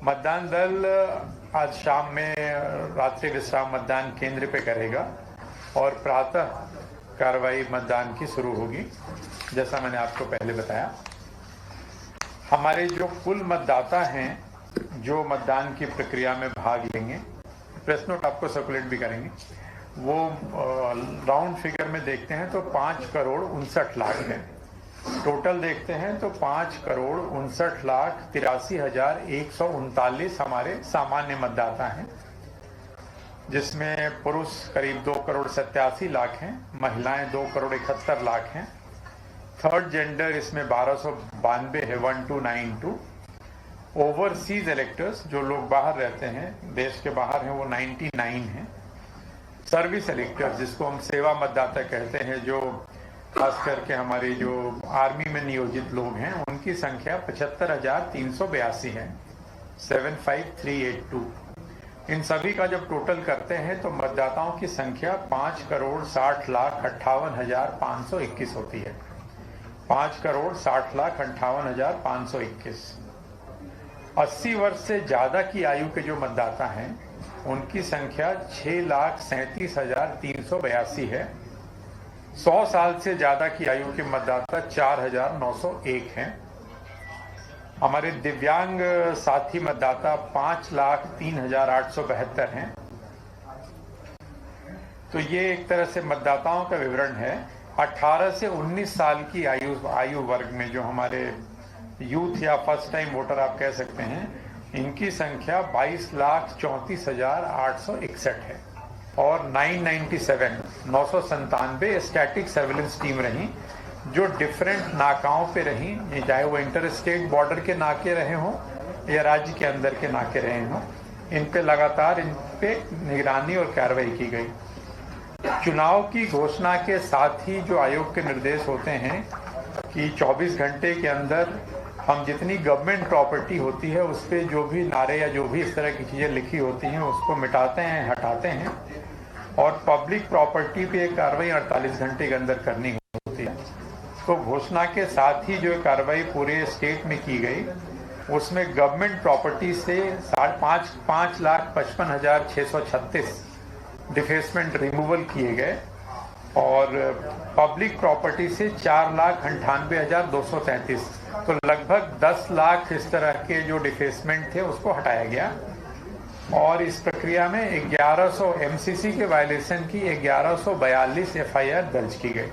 मतदान दल आज शाम में रात्रि विश्राम मतदान केंद्र पे करेगा और प्रातः कार्रवाई मतदान की शुरू होगी। जैसा मैंने आपको पहले बताया, हमारे जो कुल मतदाता हैं जो मतदान की प्रक्रिया में भाग लेंगे, प्रेस नोट आपको सर्कुलेट भी करेंगे, वो राउंड फिगर में देखते हैं तो 5,59,00,000 है। टोटल देखते हैं तो 5,59,83,139 हमारे सामान्य मतदाता हैं, जिसमें पुरुष करीब 2,87,00,000 हैं, महिलाएं 2,71,00,000 हैं। थर्ड जेंडर इसमें 1,292 है, 1292। ओवरसीज इलेक्टर्स जो लोग बाहर रहते हैं, देश के बाहर हैं, वो 99 हैं। सर्विस इलेक्टर्स जिसको हम सेवा मतदाता कहते हैं, जो खास करके हमारे जो आर्मी में नियोजित लोग हैं, उनकी संख्या 75,382 है, 75,382। इन सभी का जब टोटल करते हैं तो मतदाताओं की संख्या 5,60,58,521 होती है। 5,60,58,521। 80 वर्ष से ज्यादा की आयु के जो मतदाता हैं उनकी संख्या 6,37,382 है। 100 साल से ज्यादा की आयु के मतदाता 4,901 हैं। हमारे दिव्यांग साथी मतदाता 5,03,872 हैं। तो ये एक तरह से मतदाताओं का विवरण है। 18 से 19 साल की आयु वर्ग में जो हमारे यूथ या फर्स्ट टाइम वोटर आप कह सकते हैं, इनकी संख्या 22,34,861 है। और 997 स्टैटिक सर्विलेंस टीम रही, जो डिफरेंट नाकाओं पे रही, चाहे वो इंटर स्टेट बॉर्डर के नाके रहे हों या राज्य के अंदर के नाके रहे हों। इन पे लगातार इन पे निगरानी और कार्रवाई की गई। चुनाव की घोषणा के साथ ही जो आयोग के निर्देश होते हैं कि 24 घंटे के अंदर हम जितनी गवर्नमेंट प्रॉपर्टी होती है उस पर जो भी नारे या जो भी इस तरह की चीज़ें लिखी होती हैं उसको मिटाते हैं, हटाते हैं। और पब्लिक प्रॉपर्टी पे एक कार्रवाई 48 घंटे के अंदर करनी होती है। तो घोषणा के साथ ही जो कार्रवाई पूरे स्टेट में की गई, उसमें गवर्नमेंट प्रॉपर्टी से 5,55,636 डिफेसमेंट रिमूवल किए गए और पब्लिक प्रॉपर्टी से 4,98,233, तो लगभग 10 लाख इस तरह के जो डिफेसमेंट थे उसको हटाया गया। और इस प्रक्रिया में 1100 एमसीसी के वायलेशन की 1142 एफआईआर दर्ज की गई।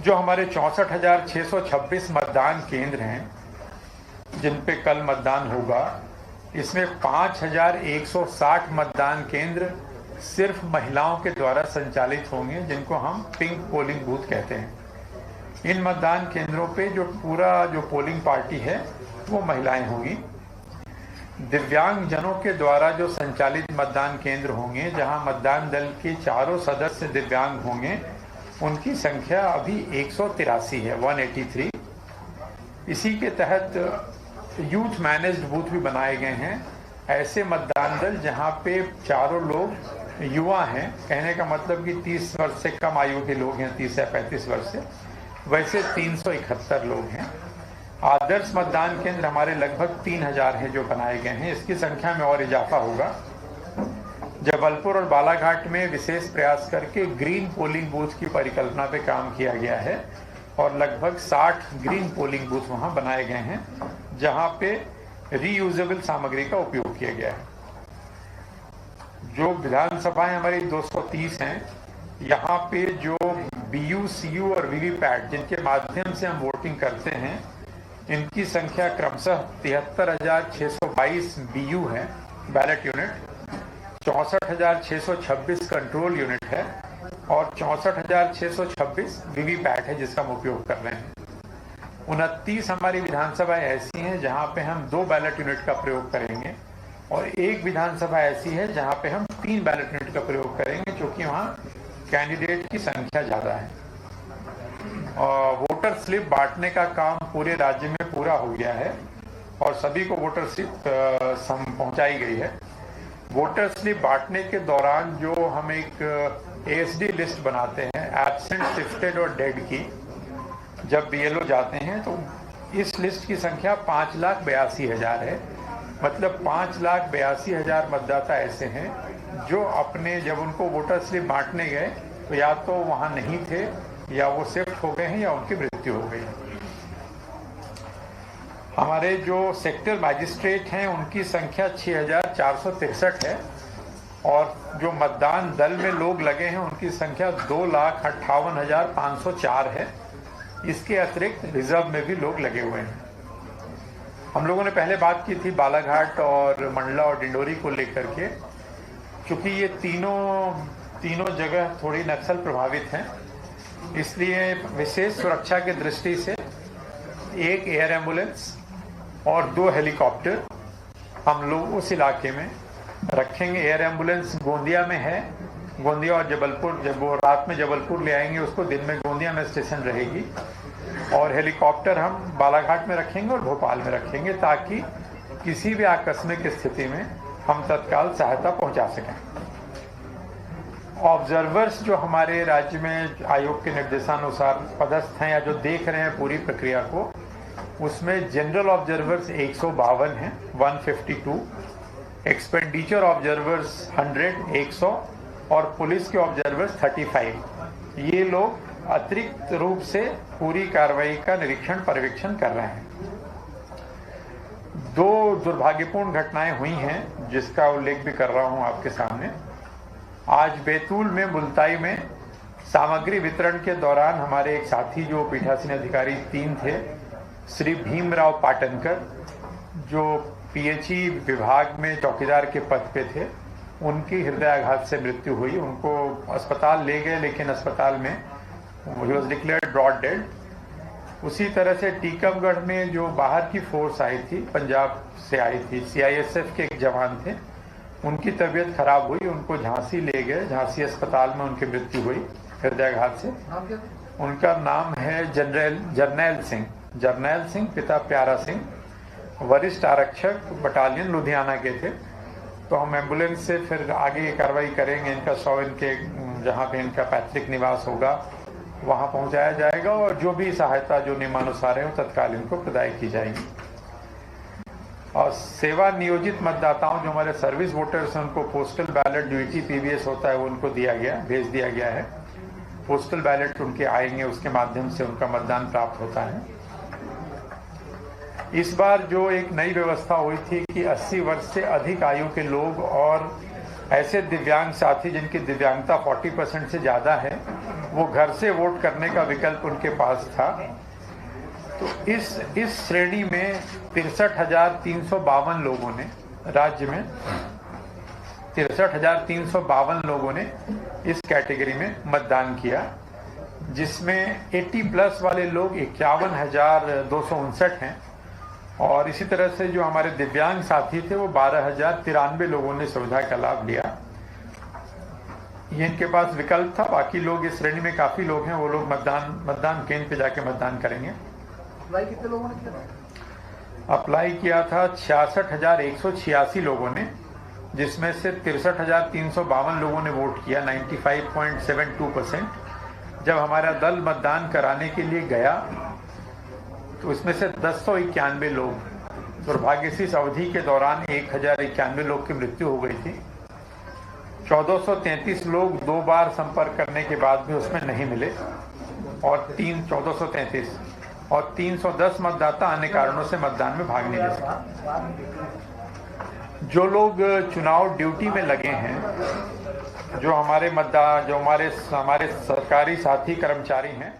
जो हमारे 64,626 मतदान केंद्र हैं जिन पे कल मतदान होगा, इसमें 5,160 मतदान केंद्र सिर्फ महिलाओं के द्वारा संचालित होंगे, जिनको हम पिंक पोलिंग बूथ कहते हैं। इन मतदान केंद्रों पे जो पोलिंग पार्टी है वो महिलाएं होंगी। दिव्यांग जनों के द्वारा जो संचालित मतदान केंद्र होंगे, जहां मतदान दल के चारों सदस्य दिव्यांग होंगे, उनकी संख्या अभी 183 है, 183। इसी के तहत यूथ मैनेज्ड बूथ भी बनाए गए हैं। ऐसे मतदान दल जहां पे चारों लोग युवा हैं, कहने का मतलब कि 30 वर्ष से कम आयु के लोग हैं, 30 या 35 वर्ष से, वैसे 371 लोग हैं। आदर्श मतदान केंद्र हमारे लगभग 3,000 हैं जो बनाए गए हैं। इसकी संख्या में और इजाफा होगा। जबलपुर और बालाघाट में विशेष प्रयास करके ग्रीन पोलिंग बूथ की परिकल्पना पे काम किया गया है और लगभग 60 ग्रीन पोलिंग बूथ वहां बनाए गए हैं, जहां पे रीयूजेबल सामग्री का उपयोग किया गया है। जो विधानसभाएं हमारी 230 हैं, यहाँ पे जो BU, CU और VVPAT जिनके माध्यम से हम वोटिंग करते हैं, इनकी संख्या क्रमशः 73,622 BU है, बैलेट यूनिट, 64,626 कंट्रोल यूनिट है और 64,626 VVPAT है जिसका हम उपयोग कर रहे हैं। 29 हमारी विधानसभाएं ऐसी हैं जहां पे हम 2 बैलेट यूनिट का प्रयोग करेंगे और एक विधानसभा ऐसी है जहां पे हम 3 बैलेट यूनिट का प्रयोग करेंगे, क्योंकि वहां कैंडिडेट की संख्या ज्यादा है। वोटर स्लिप बांटने का काम पूरे राज्य में पूरा हो गया है और सभी को वोटर स्लिप पहुंचाई गई है। वोटर स्लिप बांटने के दौरान जो हम एक ASD लिस्ट बनाते हैं, एब्सेंट, शिफ्टेड और डेड की, जब BLO जाते हैं तो इस लिस्ट की संख्या 5,82,000 है। मतलब 5,82,000 मतदाता ऐसे हैं जो अपने जब उनको वोटर स्लिप बांटने गए तो या तो वहां नहीं थे या वो शिफ्ट हो गए हैं या उनकी मृत्यु हो गई। हमारे जो सेक्टर मजिस्ट्रेट हैं उनकी संख्या 6,463 है और जो मतदान दल में लोग लगे हैं उनकी संख्या 2,58,504 है। इसके अतिरिक्त रिजर्व में भी लोग लगे हुए हैं। हम लोगों ने पहले बात की थी बालाघाट और मंडला और डिंडोरी को लेकर के, क्योंकि ये तीनों जगह थोड़ी नक्सल प्रभावित हैं, इसलिए विशेष सुरक्षा की दृष्टि से एक एयर एम्बुलेंस और 2 हेलीकॉप्टर हम लोग उस इलाके में रखेंगे। एयर एम्बुलेंस गोंदिया में है, गोंदिया और जबलपुर, जब वो रात में जबलपुर ले आएंगे उसको दिन में गोंदिया में स्टेशन रहेगी, और हेलीकॉप्टर हम बालाघाट में रखेंगे और भोपाल में रखेंगे ताकि किसी भी आकस्मिक स्थिति में हम तत्काल सहायता पहुंचा सकें। ऑब्जर्वर्स जो हमारे राज्य में आयोग के निर्देशानुसार पदस्थ हैं या जो देख रहे हैं पूरी प्रक्रिया को, उसमें जनरल ऑब्जर्वर्स 152 हैं, 152, एक्सपेंडिचर ऑब्जर्वर्स 100 और पुलिस के ऑब्जर्वर्स 35। ये लोग अतिरिक्त रूप से पूरी कार्रवाई का निरीक्षण पर्यवेक्षण कर रहे हैं। 2 दुर्भाग्यपूर्ण घटनाएं हुई हैं जिसका उल्लेख भी कर रहा हूं आपके सामने। आज बैतूल में मुल्ताई में सामग्री वितरण के दौरान हमारे एक साथी जो पीठासीन अधिकारी 3 थे, श्री भीमराव पाटनकर, जो पीएचई विभाग में चौकीदार के पद पे थे, उनकी हृदयाघात से मृत्यु हुई। उनको अस्पताल ले गए लेकिन अस्पताल में he was declared broad dead. उसी तरह से टीकमगढ़ में जो बाहर की फोर्स आई थी, पंजाब से आई थी, सीआईएसएफ के एक जवान थे, उनकी तबीयत खराब हुई, उनको झांसी ले गए, झांसी अस्पताल में उनकी मृत्यु हुई हृदयाघात से। उनका नाम है जरनैल सिंह, पिता प्यारा सिंह, वरिष्ठ आरक्षक बटालियन लुधियाना के थे। तो हम एम्बुलेंस से फिर आगे कार्रवाई करेंगे, इनका शव इनके जहाँ पे इनका पैतृक निवास होगा वहाँ पहुँचाया जाएगा और जो भी सहायता जो नियमानुसार है वो तत्काल इनको प्रदाय की जाएगी। और सेवा नियोजित मतदाताओं जो हमारे सर्विस वोटर्स हैं उनको पोस्टल बैलेट जो ETPBS होता है वो उनको भेज दिया गया है। पोस्टल बैलेट उनके आएंगे, उसके माध्यम से उनका मतदान प्राप्त होता है। इस बार जो एक नई व्यवस्था हुई थी कि 80 वर्ष से अधिक आयु के लोग और ऐसे दिव्यांग साथी जिनकी दिव्यांगता 40% से ज़्यादा है, वो घर से वोट करने का विकल्प उनके पास था। तो इस श्रेणी में 63,352 लोगों ने, राज्य में 63,352 लोगों ने इस कैटेगरी में मतदान किया, जिसमें 80+ वाले लोग 51,259 हैं और इसी तरह से जो हमारे दिव्यांग साथी थे वो 12,093 लोगों ने सुविधा का लाभ लिया। ये इनके पास विकल्प था। बाकी लोग इस श्रेणी में काफी लोग हैं, वो लोग मतदान केंद्र पे जाके मतदान करेंगे। अप्लाई कितने लोगों ने किया? अप्लाई किया था 66,186 लोगों ने, जिसमें से 63,352 लोगों ने वोट किया, 95.72%। जब हमारा दल मतदान कराने के लिए गया तो इसमें से 1091 लोग, दुर्भाग्य से इस अवधि के दौरान 1,091 लोग की मृत्यु हो गई थी। 1433 लोग 2 बार संपर्क करने के बाद भी उसमें नहीं मिले और 1433 और 310 मतदाता अन्य कारणों से मतदान में भाग नहीं ले सके। जो लोग चुनाव ड्यूटी में लगे हैं, जो हमारे सरकारी साथी कर्मचारी हैं,